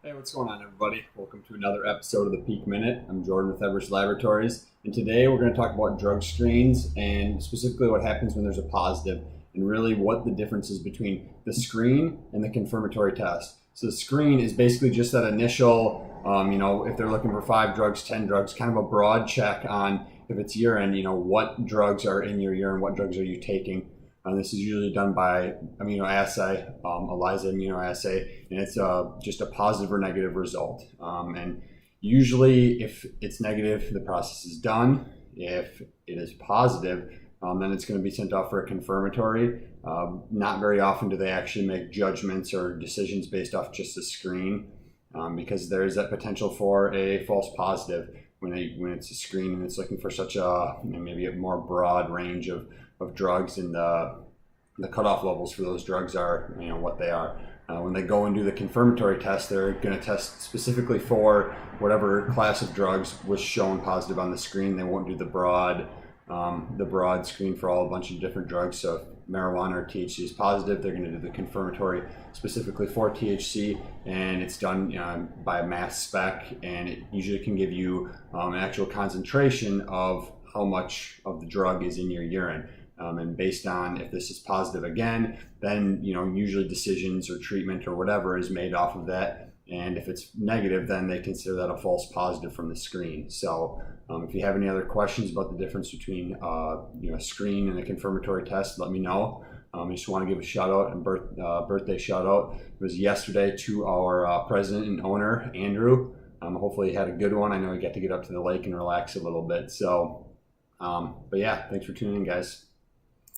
Hey, what's going on, everybody? Welcome to another episode of the Peak Minute. I'm Jordan with Everest Laboratories, and today we're going to talk about drug screens and specifically what happens when there's a positive, and really what the difference is between the screen and the confirmatory test. So the screen is basically just that initial, if they're looking for 5 drugs, 10 drugs, kind of a broad check on if it's urine, what drugs are in your urine, what drugs are you taking. This is usually done by immunoassay, ELISA immunoassay, and it's just a positive or negative result. And usually, if it's negative, the process is done. If it is positive, then it's going to be sent off for a confirmatory. Not very often do they actually make judgments or decisions based off just the screen, because there is that potential for a false positive when it's a screen and it's looking for such a maybe a more broad range of drugs, and the cutoff levels for those drugs are what they are. When they go and do the confirmatory test, they're going to test specifically for whatever class of drugs was shown positive on the screen. They won't do the broad screen for a bunch of different drugs. So if marijuana or THC is positive, they're going to do the confirmatory specifically for THC, and it's done by a mass spec, and it usually can give you an actual concentration of how much of the drug is in your urine. And based on if this is positive again, then usually decisions or treatment or whatever is made off of that. And if it's negative, then they consider that a false positive from the screen. So if you have any other questions about the difference between a screen and a confirmatory test, let me know. I just want to give a shout out and birthday shout out. It was yesterday to our president and owner, Andrew. Hopefully he had a good one. I know he got to get up to the lake and relax a little bit. So, but yeah, thanks for tuning in, guys.